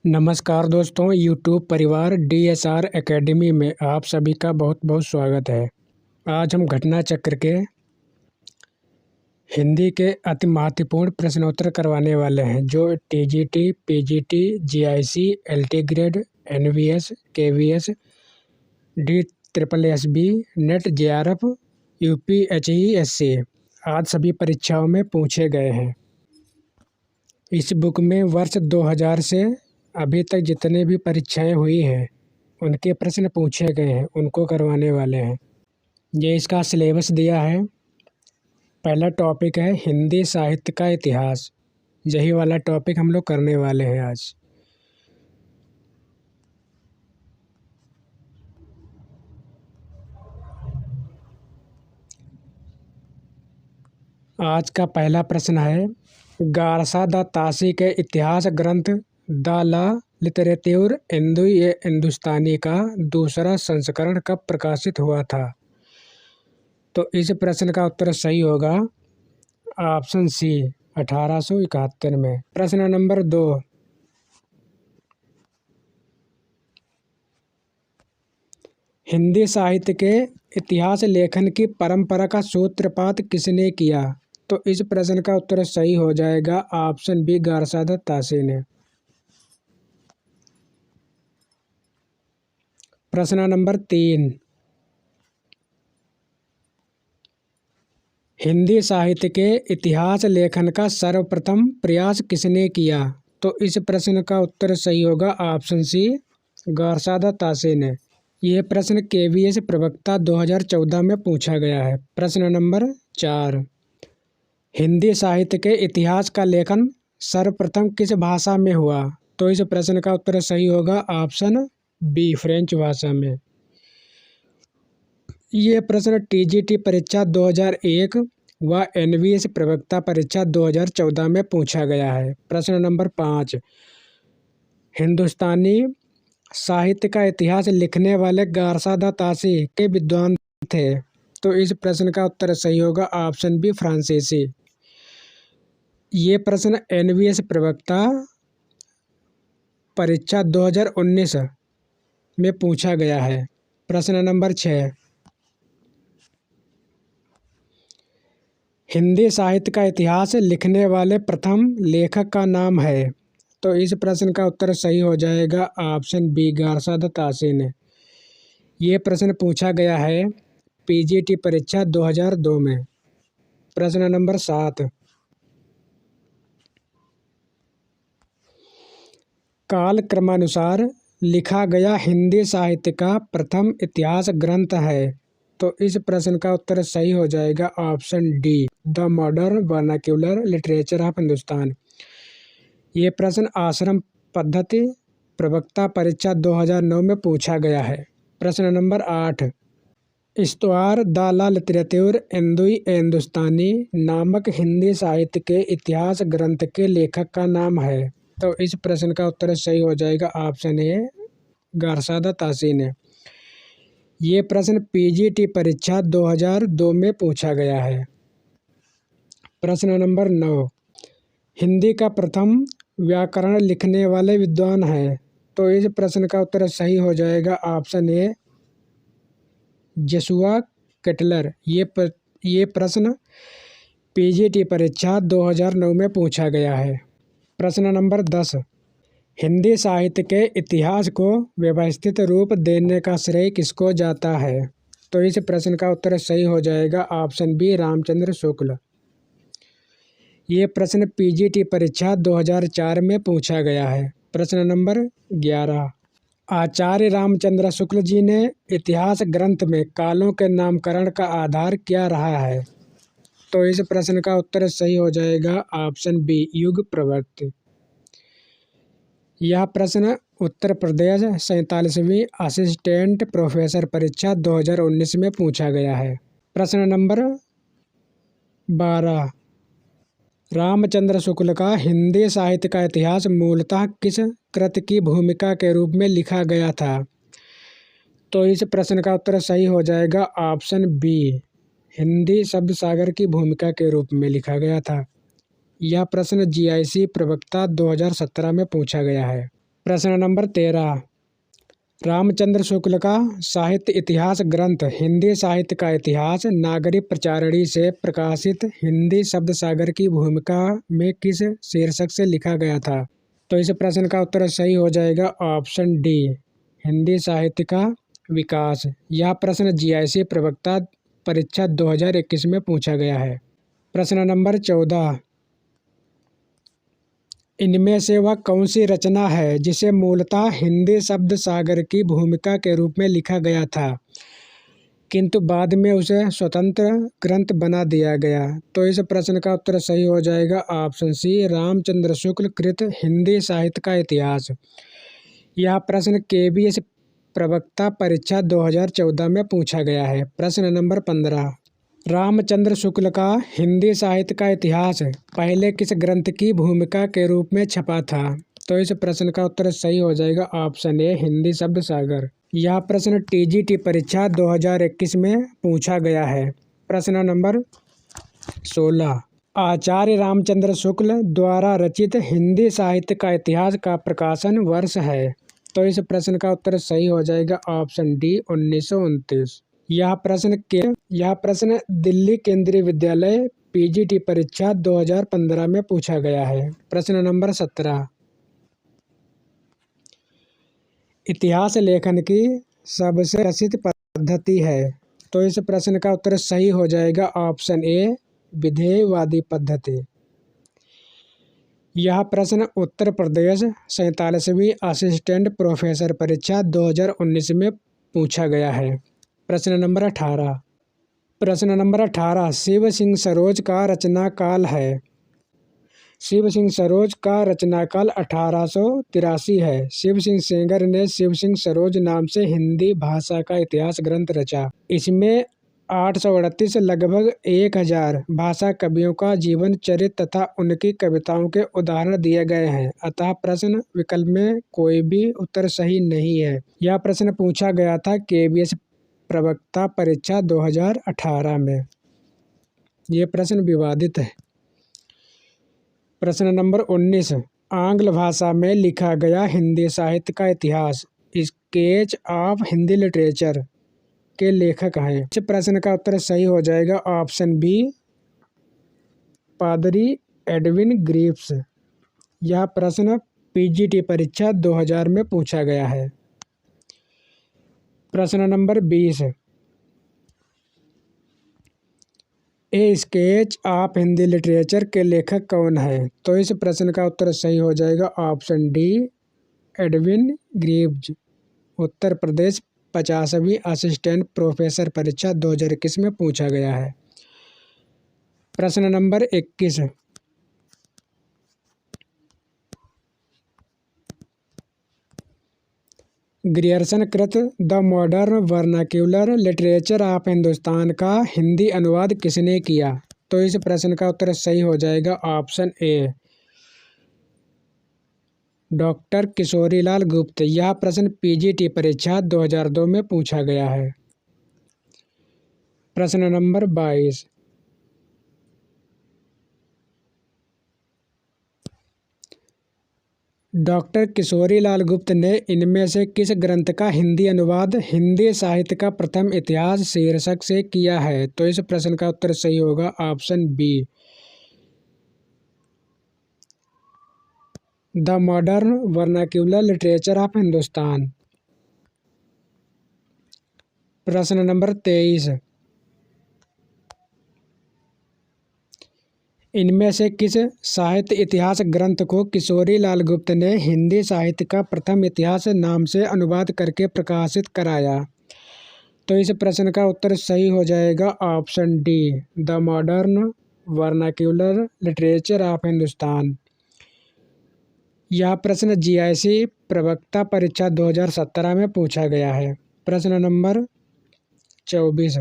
नमस्कार दोस्तों, यूट्यूब परिवार DSR एकेडमी में आप सभी का बहुत बहुत स्वागत है। आज हम घटना चक्र के हिंदी के अति महत्वपूर्ण प्रश्नोत्तर करवाने वाले हैं, जो TGT, PGT, GIC, LT grade, NVS, KVS, DSSB, net, JRF, UPHESC आज सभी परीक्षाओं में पूछे गए हैं। इस बुक में वर्ष 2000 से अभी तक जितने भी परीक्षाएं हुई हैं उनके प्रश्न पूछे गए हैं, उनको करवाने वाले हैं। ये इसका सिलेबस दिया है। पहला टॉपिक है हिंदी साहित्य का इतिहास। यही वाला टॉपिक हम लोग करने वाले हैं आज। आज का पहला प्रश्न है, गारसा द तासी के इतिहास ग्रंथ द ला लिटरेच्योर हिंदुस्तानी का दूसरा संस्करण कब प्रकाशित हुआ था? तो इस प्रश्न का उत्तर सही होगा ऑप्शन सी, 1871 में। प्रश्न नंबर 2, हिंदी साहित्य के इतिहास लेखन की परंपरा का सूत्रपात किसने किया? तो इस प्रश्न का उत्तर सही हो जाएगा ऑप्शन बी, गारसा द तासी ने। प्रश्न नंबर 3, हिंदी साहित्य के इतिहास लेखन का सर्वप्रथम प्रयास किसने किया? तो इस प्रश्न का उत्तर सही होगा ऑप्शन सी, गारसा द तासी ने। यह प्रश्न KVS प्रवक्ता 2014 में पूछा गया है। प्रश्न नंबर 4, हिंदी साहित्य के इतिहास का लेखन सर्वप्रथम किस भाषा में हुआ? तो इस प्रश्न का उत्तर सही होगा ऑप्शन बी, फ्रेंच भाषा में। ये प्रश्न TGT परीक्षा 2001 व NVS प्रवक्ता परीक्षा 2014 में पूछा गया है। प्रश्न नंबर 5, हिंदुस्तानी साहित्य का इतिहास लिखने वाले गारसा द तासी के विद्वान थे? तो इस प्रश्न का उत्तर सही होगा ऑप्शन बी, फ्रांसीसी। ये प्रश्न NVS प्रवक्ता परीक्षा 2019 में पूछा गया है। प्रश्न नंबर 6, हिंदी साहित्य का इतिहास लिखने वाले प्रथम लेखक का नाम है? तो इस प्रश्न का उत्तर सही हो जाएगा ऑप्शन बी, गारसा द तासी ने। ये प्रश्न पूछा गया है PGT परीक्षा 2002 में। प्रश्न नंबर 7, काल क्रमानुसार लिखा गया हिंदी साहित्य का प्रथम इतिहास ग्रंथ है? तो इस प्रश्न का उत्तर सही हो जाएगा option D, the modern vernacular literature of Hindustan. ये प्रश्न आश्रम पद्धति प्रवक्ता परीक्षा 2009 में पूछा गया है। प्रश्न नंबर 8, इस्तवार द ला लिटरेच्योर हिंदुस्तानी नामक हिंदी साहित्य के इतिहास ग्रंथ के लेखक का नाम है? तो इस प्रश्न का उत्तर सही हो जाएगा ऑप्शन ए, गारसा द तासी ने। ये प्रश्न PGT परीक्षा 2002 में पूछा गया है। प्रश्न नंबर 9, हिंदी का प्रथम व्याकरण लिखने वाले विद्वान हैं? तो इस प्रश्न का उत्तर सही हो जाएगा ऑप्शन ए, जोशुआ केटलर। ये प्रश्न PGT परीक्षा 2009 में पूछा गया है। प्रश्न नंबर 10, हिंदी साहित्य के इतिहास को व्यवस्थित रूप देने का श्रेय किसको जाता है? तो इस प्रश्न का उत्तर सही हो जाएगा ऑप्शन बी, रामचंद्र शुक्ल। ये प्रश्न PGT परीक्षा 2004 में पूछा गया है। प्रश्न नंबर 11, आचार्य रामचंद्र शुक्ल जी ने इतिहास ग्रंथ में कालों के नामकरण का आधार क्या रहा है? तो इस प्रश्न का उत्तर सही हो जाएगा ऑप्शन बी, युग प्रवृत्ति। यह प्रश्न उत्तर प्रदेश 47वीं असिस्टेंट प्रोफेसर परीक्षा 2019 में पूछा गया है। प्रश्न नंबर 12, रामचंद्र शुक्ल का हिंदी साहित्य का इतिहास मूलतः किस कृत की भूमिका के रूप में लिखा गया था? तो इस प्रश्न का उत्तर सही हो जाएगा ऑप्शन बी, हिंदी शब्द सागर की भूमिका के रूप में लिखा गया था। यह प्रश्न GIC प्रवक्ता 2017 में पूछा गया है। प्रश्न नंबर 13, रामचंद्र शुक्ल का साहित्य इतिहास ग्रंथ हिंदी साहित्य का इतिहास नागरी प्रचारणी से प्रकाशित हिंदी शब्द सागर की भूमिका में किस शीर्षक से लिखा गया था? तो इस प्रश्न का उत्तर सही हो जाएगा ऑप्शन डी, हिंदी साहित्य का विकास। यह प्रश्न जीआईसी प्रवक्ता परीक्षा 2021 में पूछा गया है। प्रश्न नंबर 14, इनमें से वह कौन सी रचना है जिसे मूलतः हिंदी शब्द सागर की भूमिका के रूप में लिखा गया था किंतु बाद में उसे स्वतंत्र ग्रंथ बना दिया गया? तो इस प्रश्न का उत्तर सही हो जाएगा ऑप्शन सी, रामचंद्र शुक्ल कृत हिंदी साहित्य का इतिहास। यह प्रश्न केबीएस प्रवक्ता परीक्षा 2014 में पूछा गया है। प्रश्न नंबर 15, रामचंद्र शुक्ल का हिंदी साहित्य का इतिहास पहले किस ग्रंथ की भूमिका के रूप में छपा था? तो इस प्रश्न का उत्तर सही हो जाएगा ऑप्शन ए, हिंदी शब्द सागर। यह प्रश्न टीजीटी परीक्षा 2021 में पूछा गया है। प्रश्न नंबर 16, आचार्य रामचंद्र शुक्ल द्वारा रचित हिंदी साहित्य का इतिहास का प्रकाशन वर्ष है? तो इस प्रश्न का उत्तर सही हो जाएगा ऑप्शन डी, 1929। यह प्रश्न दिल्ली केंद्रीय विद्यालय पीजीटी परीक्षा 2015 में पूछा गया है। प्रश्न नंबर 17, इतिहास लेखन की सबसे प्रसिद्ध पद्धति है? तो इस प्रश्न का उत्तर सही हो जाएगा ऑप्शन ए, विधेयवादी पद्धति। यह प्रश्न उत्तर प्रदेश 47वीं असिस्टेंट प्रोफेसर परीक्षा 2019 में पूछा गया है। प्रश्न नंबर 18, शिव सिंह सरोज का रचना काल है? शिव सिंह सरोज का रचना काल 1883 है। शिव सिंह सेंगर ने शिव सिंह सरोज नाम से हिंदी भाषा का इतिहास ग्रंथ रचा। इसमें 838 लगभग 1000 भाषा कवियों का जीवन चरित्र तथा उनकी कविताओं के उदाहरण दिए गए हैं। अतः प्रश्न विकल्प में कोई भी उत्तर सही नहीं है। यह प्रश्न पूछा गया था केबीएस प्रवक्ता परीक्षा 2018 में। ये प्रश्न विवादित है। प्रश्न नंबर 19, आंग्ल भाषा में लिखा गया हिंदी साहित्य का इतिहास स्केच ऑफ हिंदी लिटरेचर के लेखक हैं? इस प्रश्न का उत्तर सही हो जाएगा ऑप्शन बी, पादरी एडविन ग्रीव्स। यह प्रश्न पीजीटी परीक्षा 2000 में पूछा गया है। प्रश्न number 20, A sketch of Hindi literature के लेखक कौन है? तो इस प्रश्न का उत्तर सही हो जाएगा option D, Edwin Greaves. Uttar Pradesh 50वीं assistant professor परीक्षा 2021 में पूछा गया है। प्रश्न नंबर 21, ग्रियर्सन कृत the modern vernacular literature of Hindustan का हिंदी अनुवाद किसने किया? तो इस प्रश्न का उत्तर सही हो जाएगा ऑप्शन ए, डॉक्टर किशोरीलाल गुप्त। यह प्रश्न पीजीटी परीक्षा 2002 में पूछा गया है। प्रश्न नंबर 22, डॉक्टर किशोरीलाल गुप्त ने इनमें से किस ग्रंथ का हिंदी अनुवाद हिंदी साहित्य का प्रथम इतिहास शीर्षक से किया है? तो इस प्रश्न का उत्तर सही होगा option B, the modern vernacular literature of Hindustan. प्रश्न नंबर 23, इनमें से किस साहित्य इतिहास ग्रंथ को किशोरीलाल गुप्त ने हिंदी साहित्य का प्रथम इतिहास नाम से अनुवाद करके प्रकाशित कराया? तो इस प्रश्न का उत्तर सही हो जाएगा option D, the modern vernacular literature of Hindustan. यह प्रश्न जीआईसी प्रवक्ता परीक्षा 2017 में पूछा गया है। प्रश्न number 24,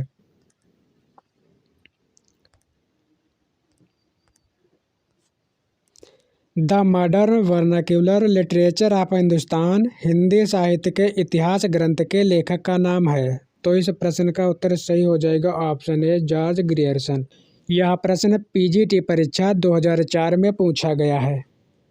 the modern vernacular literature of Hindustan Hindi साहित्य के इतिहास ग्रंथ के लेखक का नाम है? तो इस प्रश्न का उत्तर सही हो जाएगा ऑप्शन ए, जॉर्ज ग्रियर्सन। यह प्रश्न पीजीटी परीक्षा 2004 में पूछा गया है।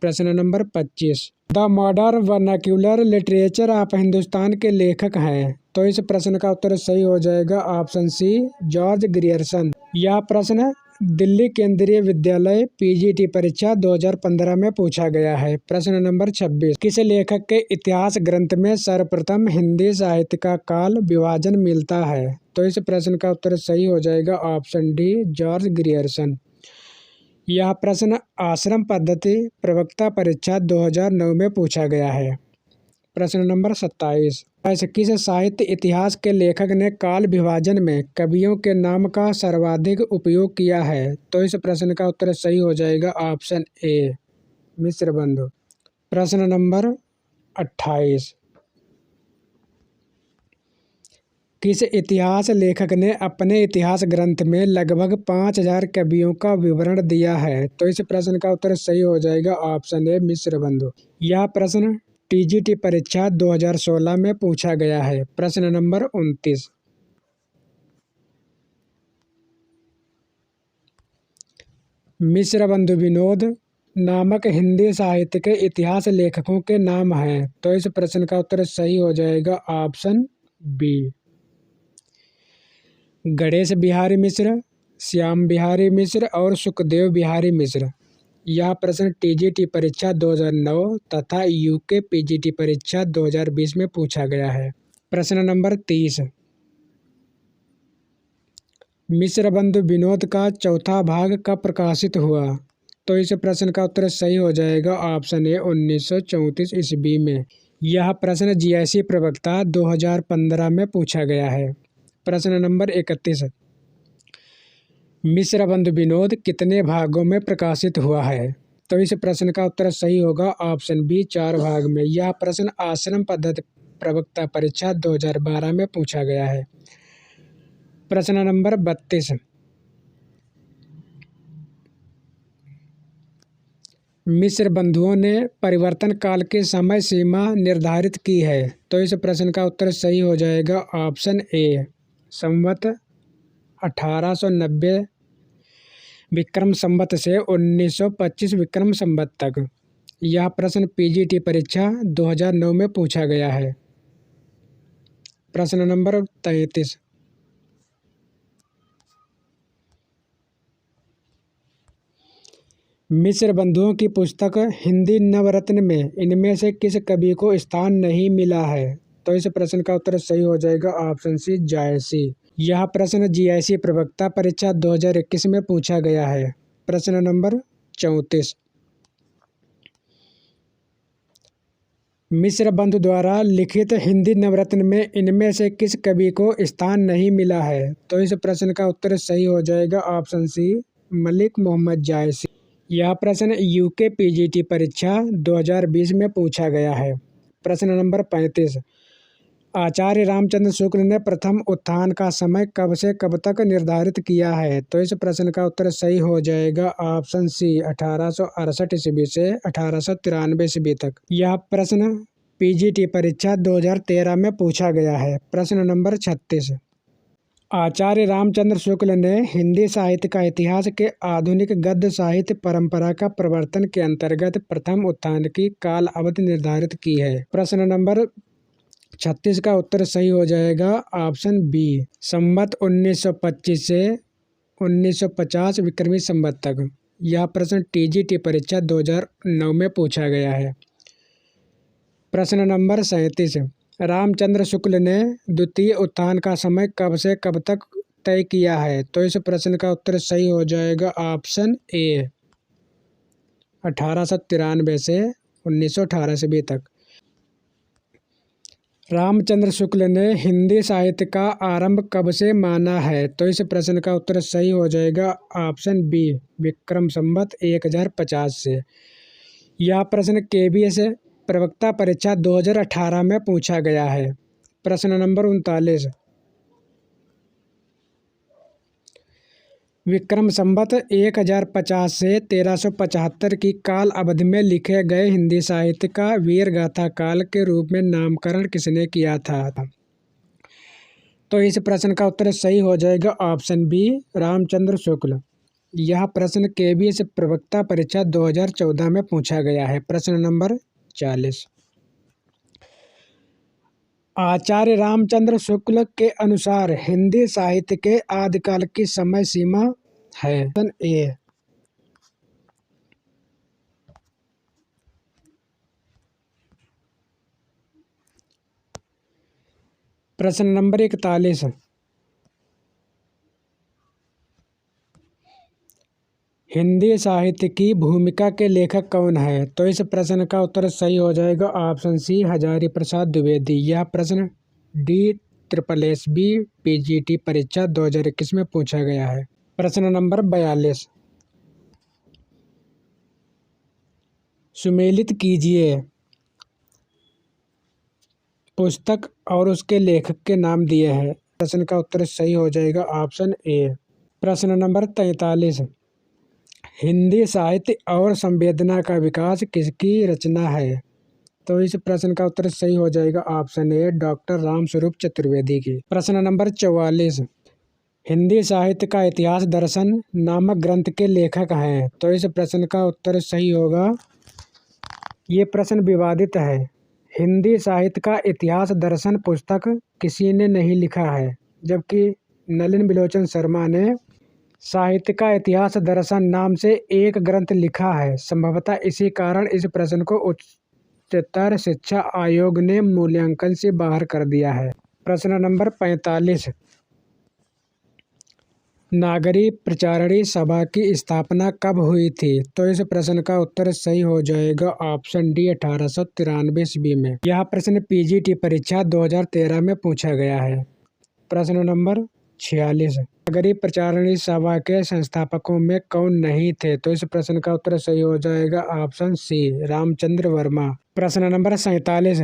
प्रश्न number 25, the modern vernacular literature of Hindustan के लेखक हैं? तो इस प्रश्न का उत्तर सही हो जाएगा ऑप्शन सी, जॉर्ज ग्रियर्सन। यह प्रश्न दिल्ली केंद्रीय विद्यालय पीजीटी परीक्षा 2015 में पूछा गया है। प्रश्न नंबर 26, किस लेखक के इतिहास ग्रंथ में सर्वप्रथम हिंदी साहित्य का काल विभाजन मिलता है? तो इस प्रश्न का उत्तर सही हो जाएगा ऑप्शन डी, जॉर्ज ग्रियर्सन। यह प्रश्न आश्रम पद्धति प्रवक्ता परीक्षा 2009 में पूछा गया है। प्रश्न नंबर 27, ऐसे किस साहित्य इतिहास के लेखक ने काल विभाजन में कवियों के नाम का सर्वाधिक उपयोग किया है? तो इस प्रश्न का उत्तर सही हो जाएगा ऑप्शन ए, मिश्रबंधु। प्रश्न नंबर 28, किस इतिहास लेखक ने अपने इतिहास ग्रंथ में लगभग 5000 कवियों का विवरण दिया है? तो इस प्रश्न का उत्तर सही हो जाएगा ऑप्शन ए, मिश्रबंधु। यह प्रश्न टीजीटी परीक्षा 2016 में पूछा गया है। प्रश्न नंबर 29, मिश्रबंधु विनोद नामक हिंदी साहित्य के इतिहास लेखकों के नाम हैं? तो इस प्रश्न का उत्तर सही हो जाएगा ऑप्शन बी, गणेश बिहारी मिश्र, श्याम बिहारी मिश्र और सुखदेव बिहारी मिश्र। यह प्रश्न टीजीटी परीक्षा 2009 तथा यूके पीजीटी परीक्षा 2020 में पूछा गया है। प्रश्न नंबर 30, मिश्रबंधु विनोद का चौथा भाग कब प्रकाशित हुआ? तो इस प्रश्न का उत्तर सही हो जाएगा ऑप्शन ए, 1934 ईस्वी में। यह प्रश्न जीआईसी प्रवक्ता 2015 में पूछा गया है। प्रश्न नंबर 31, मिश्रबंधु विनोद कितने भागों में प्रकाशित हुआ है? तो इस प्रश्न का उत्तर सही होगा ऑप्शन बी, 4 भाग में। यह प्रश्न आश्रम पद्धति प्रवक्ता परीक्षा 2012 में पूछा गया है। प्रश्न नंबर 32, मिश्र बंधुओं ने परिवर्तन काल की समय सीमा निर्धारित की है? तो इस प्रश्न का उत्तर सही हो जाएगा ऑप्शन ए, संवत 1890 विक्रम संवत से 1925 विक्रम संवत तक। यह प्रश्न पीजीटी परीक्षा 2009 में पूछा गया है। प्रश्न नंबर 33, मिश्र बंधुओं की पुस्तक हिंदी नवरत्न में इनमें से किस कवि को स्थान नहीं मिला है? तो इस प्रश्न का उत्तर सही हो जाएगा ऑप्शन सी, जायसी। यह प्रश्न जीआईसी प्रवक्ता परीक्षा 2021 में पूछा गया है। प्रश्न नंबर 34, मिश्र बंधु द्वारा लिखित हिंदी नवरत्न में इनमें से किस कवि को स्थान नहीं मिला है? तो इस प्रश्न का उत्तर सही हो जाएगा ऑप्शन सी, मलिक मोहम्मद जायसी। यह प्रश्न यूके पीजीटी परीक्षा 2020 में पूछा गया है। प्रश्न नंबर 35, आचार्य रामचंद्र शुक्ल ने प्रथम उत्थान का समय कब से कब तक निर्धारित किया है? तो इस प्रश्न का उत्तर सही हो जाएगा ऑप्शन सी, 1868 ईस्वी से 1893 ईस्वी तक। यह प्रश्न पीजीटी परीक्षा 2013 में पूछा गया है। प्रश्न नंबर 36, आचार्य रामचंद्र शुक्ल ने हिंदी साहित्य का इतिहास के आधुनिक गद्य साहित्य परंपरा का प्रवर्तन के अंतर्गत प्रथम उत्थान की काल अवधि निर्धारित की है। प्रश्न नंबर 36 का उत्तर सही हो जाएगा ऑप्शन बी, संवत 1925 से 1950 विक्रमी संवत तक। यह प्रश्न टीजीटी परीक्षा 2009 में पूछा गया है। प्रश्न नंबर 37, रामचंद्र शुक्ल ने द्वितीय उत्थान का समय कब से कब तक तय किया है? तो इस प्रश्न का उत्तर सही हो जाएगा ऑप्शन ए, 1893 से 1918 ईस्वी तक। रामचंद्र शुक्ल ने हिंदी साहित्य का आरंभ कब से माना है? तो इस प्रश्न का उत्तर सही हो जाएगा ऑप्शन बी, विक्रम संवत 1050 से। यह प्रश्न केबीएस प्रवक्ता परीक्षा 2018 में पूछा गया है। प्रश्न नंबर 39, विक्रम संवत 1050 से 1375 की काल अवधि में लिखे गए हिंदी साहित्य का वीर गाथा काल के रूप में नामकरण किसने किया था? तो इस प्रश्न का उत्तर सही हो जाएगा ऑप्शन बी, रामचंद्र शुक्ल। यह प्रश्न केबीएस प्रवक्ता परीक्षा 2014 में पूछा गया है। प्रश्न नंबर 40। आचार्य रामचंद्र शुक्ल के अनुसार हिंदी साहित्य के आदिकाल की समय सीमा है। ए। प्रश्न नंबर 41। हिंदी साहित्य की भूमिका के लेखक कौन है? तो इस प्रश्न का उत्तर सही हो जाएगा ऑप्शन सी हजारी प्रसाद द्विवेदी। यह प्रश्न DSSB PGT परीक्षा 2021 में पूछा गया है। प्रश्न नंबर 42। सुमेलित कीजिए पुस्तक और उसके लेखक के नाम दिए हैं। प्रश्न का उत्तर सही हो जाएगा ऑप्शन ए। प्रश्न नंबर 43। हिंदी साहित्य और संवेदना का विकास किसकी रचना है? तो इस प्रश्न का उत्तर सही हो जाएगा option A doctor Ramswaroop Chaturvedi की। प्रश्न नंबर 44। हिंदी साहित्य का इतिहास दर्शन नामक ग्रंथ के लेखक हैं। तो इस प्रश्न का उत्तर सही होगा। ये प्रश्न विवादित है। हिंदी साहित्य का इतिहास दर्शन पुस्तक किसी ने नहीं लिखा है, जबकि नलिन बिलोचन शर्मा ने साहित्य का इतिहास दर्शन नाम से एक ग्रंथ लिखा है। संभवतः इसी कारण इस प्रश्न को उच्चतर शिक्षा आयोग ने मूल्यांकन से बाहर कर दिया है। प्रश्न नंबर 45। नागरी प्रचारणी सभा की स्थापना कब हुई थी? तो इस प्रश्न का उत्तर सही हो जाएगा ऑप्शन डी 1893 ईस्वी में। यह प्रश्न PGT परीक्षा 2013 में पूछा गया है। प्रश्न नंबर 46। नागरी प्रचारणी सभा के संस्थापकों में कौन नहीं थे? तो इस प्रश्न का उत्तर सही हो जाएगा ऑप्शन सी रामचंद्र वर्मा। प्रश्न नंबर 47।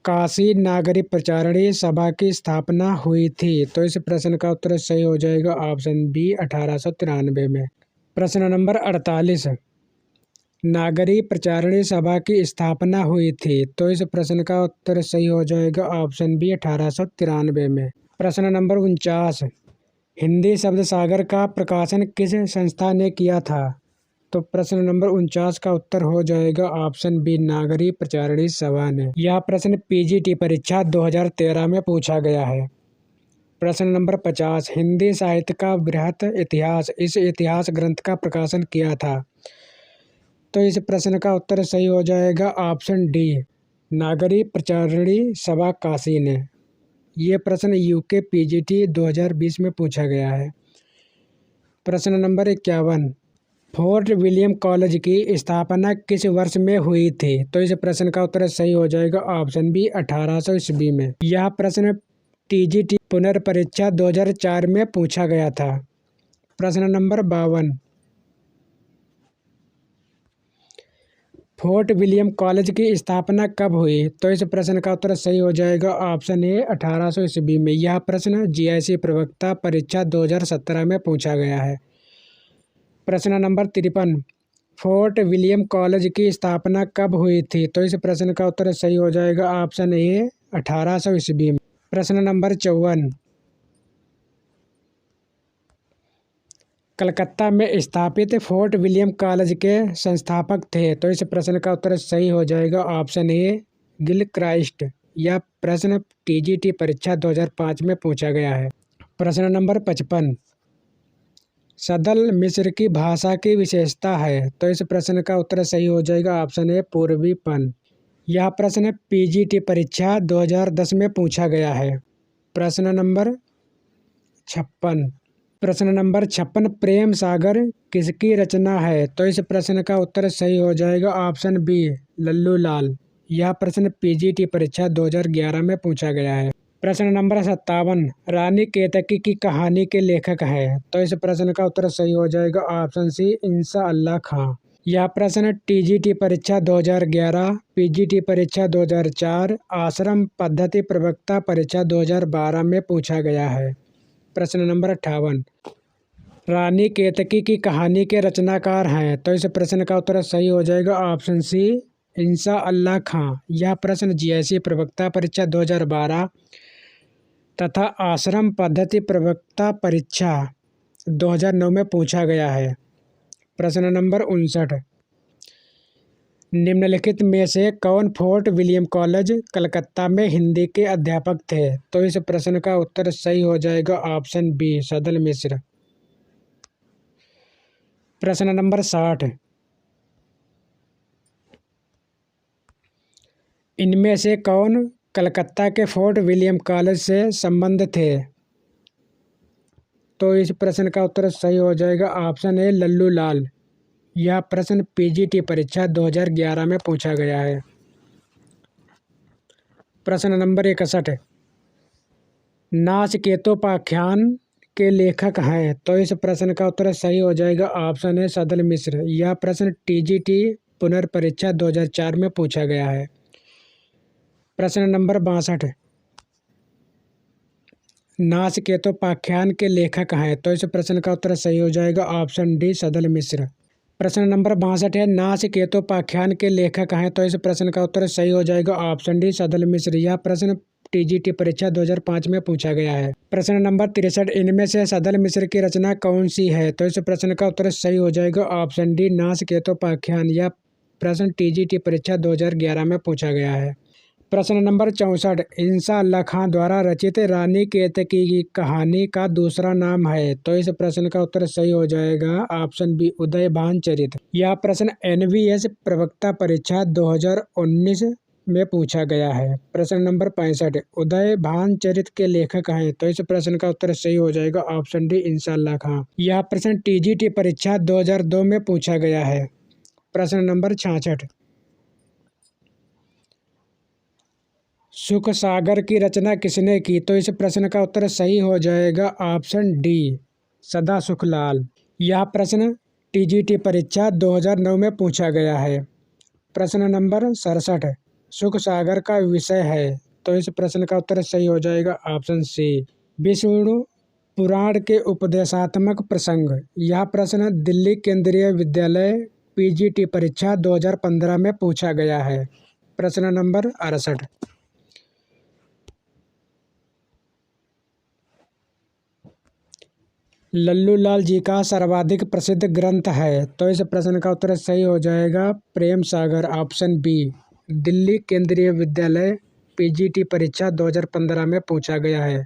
काशी नागरी प्रचारणी सभा की स्थापना हुई थी। तो इस प्रश्न का उत्तर सही हो जाएगा ऑप्शन बी 1893 में। प्रश्न नंबर 48। नागरी प्रचारणी सभा की स्थापना हुई थी। तो इस प्रश्न का उत्तर सही हो जाएगा ऑप्शन बी 1893 में। प्रश्न नंबर 49। हिंदी शब्द सागर का प्रकाशन किस संस्था ने किया था? तो प्रश्न नंबर 49 का उत्तर हो जाएगा ऑप्शन बी नागरी प्रचारणी सभा ने। यह प्रश्न PGT परीक्षा 2013 में पूछा गया है। प्रश्न नंबर 50। हिंदी साहित्य का बृहत इतिहास इस इतिहास ग्रंथ का प्रकाशन किया था। तो इस प्रश्न का उत्तर सही हो जाएगा ऑप्शन डी नागरी प्रचारणी सभा काशी ने। ये प्रश्न UK PGT 2020 में पूछा गया है। प्रश्न नंबर 51। फोर्ट विलियम कॉलेज की स्थापना किस वर्ष में हुई थी? तो इस प्रश्न का उत्तर सही हो जाएगा ऑप्शन बी 1800 ईस्वी में। यह प्रश्न TGT पुनर्परीक्षा 2004 में पूछा गया था। प्रश्न नंबर 52। फोर्ट विलियम कॉलेज की स्थापना कब हुई? तो इस प्रश्न का उत्तर सही हो जाएगा ऑप्शन ए 1800 ईस्वी में। यह प्रश्न GIC प्रवक्ता परीक्षा 2017 में पूछा गया है। प्रश्न नंबर 53। फोर्ट विलियम कॉलेज की स्थापना कब हुई थी? तो इस प्रश्न का उत्तर सही हो जाएगा ऑप्शन ए 1800 ईस्वी में। प्रश्न नंबर 54। कलकत्ता में स्थापित फोर्ट विलियम कॉलेज के संस्थापक थे। तो इस प्रश्न का उत्तर सही हो जाएगा ऑप्शन ए गिलक्राइस्ट। यह प्रश्न TGT परीक्षा 2005 में पूछा गया है। प्रश्न नंबर 55। सदल मिस्र की भाषा की विशेषता है। तो इस प्रश्न का उत्तर सही हो जाएगा ऑप्शन ए पूर्वीपन। यह प्रश्न PGT परीक्षा 2010 में पूछा गया है। प्रश्न नंबर 56। प्रश्न नंबर 56। प्रेम सागर किसकी रचना है? तो इस प्रश्न का उत्तर सही हो जाएगा ऑप्शन बी लल्लू लाल। यह प्रश्न PGT परीक्षा 2011 में पूछा गया है। प्रश्न नंबर 57। रानी केतकी की कहानी के लेखक हैं। तो इस प्रश्न का उत्तर सही हो जाएगा ऑप्शन सी इंसा अल्लाह खां। यह प्रश्न TGT परीक्षा 2011, PGT परीक्षा 2004, आश्रम पद्धति प्रवक्ता परीक्षा 2012 में पूछा गया है। प्रश्न नंबर 58। रानी केतकी की कहानी के रचनाकार हैं। तो इस प्रश्न का उत्तर सही हो जाएगा ऑप्शन सी इंसा अल्लाह खां। यह प्रश्न GIC प्रवक्ता परीक्षा 2012 तथा आश्रम पद्धति प्रवक्ता परीक्षा 2009 में पूछा गया है। प्रश्न नंबर 59। निम्नलिखित में से कौन फोर्ट विलियम कॉलेज कलकत्ता में हिंदी के अध्यापक थे? तो इस प्रश्न का उत्तर सही हो जाएगा ऑप्शन बी, सदल मिश्र। प्रश्न नंबर 60, इनमें से कौन कलकत्ता के फोर्ट विलियम कॉलेज से संबंध थे? तो इस प्रश्न का उत्तर सही हो जाएगा ऑप्शन ए, लल्लू लाल। यह प्रश्न पीजीटी परीक्षा 2011 में पूछा गया है। प्रश्न नंबर 61, नाचकेतोपाख्यान के लेखक हैं? तो इस प्रश्न का उत्तर सही हो जाएगा ऑप्शन ए, सदल मिश्र। यह प्रश्न टीजीटी पुनर्परीक्षा 2004 में पूछा गया है। प्रश्न नंबर 62, नाचकेतोपाख्यान के लेखक हैं? तो इस प्रश्न का उत्तर सही हो जाएगा ऑप्शन डी, सदल मिश्र। प्रश्न नंबर 62 है, नाचकेतोपाख्यान के लेखक हैं? तो इस प्रश्न का उत्तर सही हो जाएगा ऑप्शन डी, सदल मिश्र। यह प्रश्न टीजीटी परीक्षा 2005 में पूछा गया है। प्रश्न नंबर 63, इनमें से सदल मिश्र की रचना कौन सी है? तो इस प्रश्न का उत्तर सही हो जाएगा ऑप्शन डी, नाचकेतोपाख्यान। यह प्रश्न टीजीटी परीक्षा 2011 में पूछा गया है। प्रश्न नंबर 64, इंसा अल्लाह खां द्वारा रचित रानी केतकी की कहानी का दूसरा नाम है? तो इस प्रश्न का उत्तर सही हो जाएगा ऑप्शन बी, उदयभान चरित। यह प्रश्न एनवीएस प्रवक्ता परीक्षा 2019 में पूछा गया है। प्रश्न नंबर 65, उदयभान चरित के लेखक हैं? तो इस प्रश्न का उत्तर सही हो जाएगा ऑप्शन डी, इंसा अल्लाह खां। यह प्रश्न टीजीटी परीक्षा 2002 में पूछा गया है। प्रश्न नंबर 66, सुख सागर की रचना किसने की? तो इस प्रश्न का उत्तर सही हो जाएगा ऑप्शन डी, सदा सुखलाल। यह प्रश्न टीजीटी परीक्षा 2009 में पूछा गया है। प्रश्न नंबर 67, सुख सागर का विषय है? तो इस प्रश्न का उत्तर सही हो जाएगा ऑप्शन सी, विष्णु पुराण के उपदेशात्मक प्रसंग। यह प्रश्न दिल्ली केंद्रीय विद्यालय पीजीटी परीक्षा 2015 में पूछा गया है। प्रश्न नंबर 68, लल्लू लाल जी का सर्वाधिक प्रसिद्ध ग्रंथ है? तो इस प्रश्न का उत्तर सही हो जाएगा प्रेम सागर, ऑप्शन बी, दिल्ली केंद्रीय विद्यालय पीजीटी परीक्षा 2015 में पूछा गया है।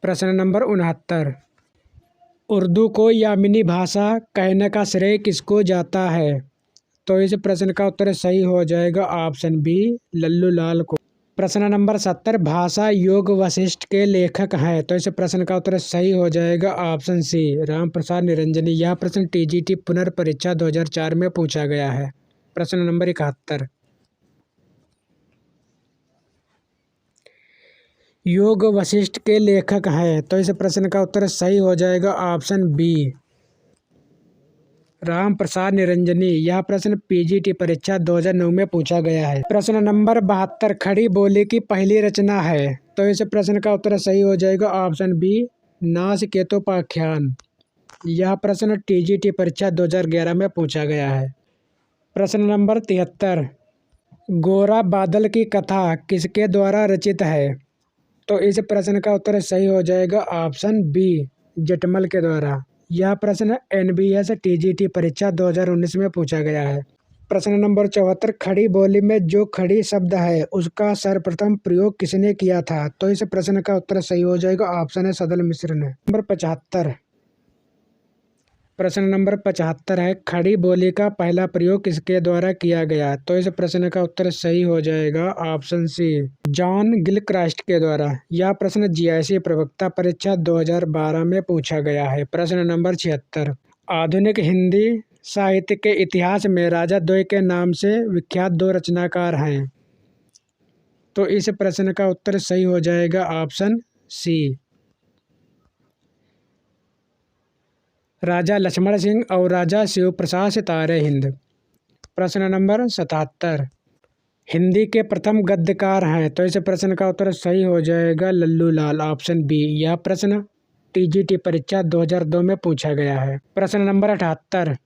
प्रश्न नंबर 69, उर्दू को यामिनी भाषा कहने का श्रेय किसको जाता है? तो इस प्रश्न का उत्तर सही हो जाएगा ऑप्शन बी, लल्लू लाल को। प्रश्न नंबर 70, भाषा योग वशिष्ठ के लेखक हैं? तो इस प्रश्न का उत्तर सही हो जाएगा ऑप्शन सी, राम प्रसाद निरंजनी। यह प्रश्न टीजीटी पुनर्परीक्षा 2004 में पूछा गया है। प्रश्न नंबर 71, योग वशिष्ठ के लेखक हैं? तो इस प्रश्न का उत्तर सही हो जाएगा ऑप्शन बी, राम प्रसाद निरंजनी। यह प्रश्न पीजीटी परीक्षा 2009 में पूछा गया है। प्रश्न नंबर 72, खड़ी बोली की पहली रचना है? तो इस प्रश्न का उत्तर सही हो जाएगा ऑप्शन बी, नाचकेतोपाख्यान। यह प्रश्न टीजीटी परीक्षा 2011 में पूछा गया है। प्रश्न नंबर 73, गोरा बादल की कथा किसके द्वारा रचित है? तो इस प्रश्न का उत्तर सही हो जाएगा ऑप्शन बी, जटमल के द्वारा। यह प्रश्न एनबीएस टीजीटी परीक्षा 2019 में पूछा गया है। प्रश्न नंबर 74, खड़ी बोली में जो खड़ी शब्द है उसका सर्वप्रथम प्रयोग किसने किया था? तो इस प्रश्न का उत्तर सही हो जाएगा ऑप्शन है, सदल मिश्र ने। नंबर 75, प्रश्न नंबर 75 है, खड़ी बोली का पहला प्रयोग किसके द्वारा किया गया? तो इस प्रश्न का उत्तर सही हो जाएगा ऑप्शन सी, जॉन गिलक्रास्ट के द्वारा। यह प्रश्न जीआईसी प्रवक्ता परीक्षा 2012 में पूछा गया है। प्रश्न नंबर 76, आधुनिक हिंदी साहित्य के इतिहास में राजा द्वय के नाम से विख्यात दो रचनाकार हैं? तो इस प्रश्न का उत्तर सही हो जाएगा ऑप्शन सी, राजा लक्ष्मण सिंह और राजा शिव प्रसाद सितारे हिंद। प्रश्न नंबर 77, हिंदी के प्रथम गद्यकार हैं? तो इस प्रश्न का उत्तर सही हो जाएगा लल्लू लाल, ऑप्शन बी। यह प्रश्न टीजीटी परीक्षा 2002 में पूछा गया है। प्रश्न नंबर 78,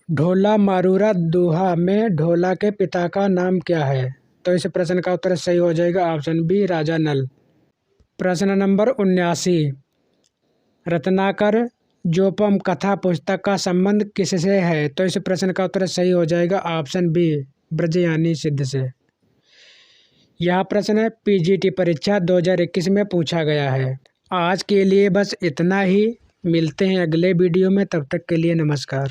ढोला मारूरा दोहा में ढोला के पिता का नाम क्या है? तो इस प्रश्न का उत्तर सही हो जाएगा ऑप्शन बी, राजा नल। प्रश्न नंबर 79, रत्नाकर जोपम कथा पुस्तक का संबंध किससे है? तो इस प्रश्न का उत्तर सही हो जाएगा ऑप्शन बी, ब्रजयानी सिद्ध से। यह प्रश्न पीजीटी परीक्षा 2021 में पूछा गया है। आज के लिए बस इतना ही, मिलते हैं अगले वीडियो में, तब तक के लिए नमस्कार।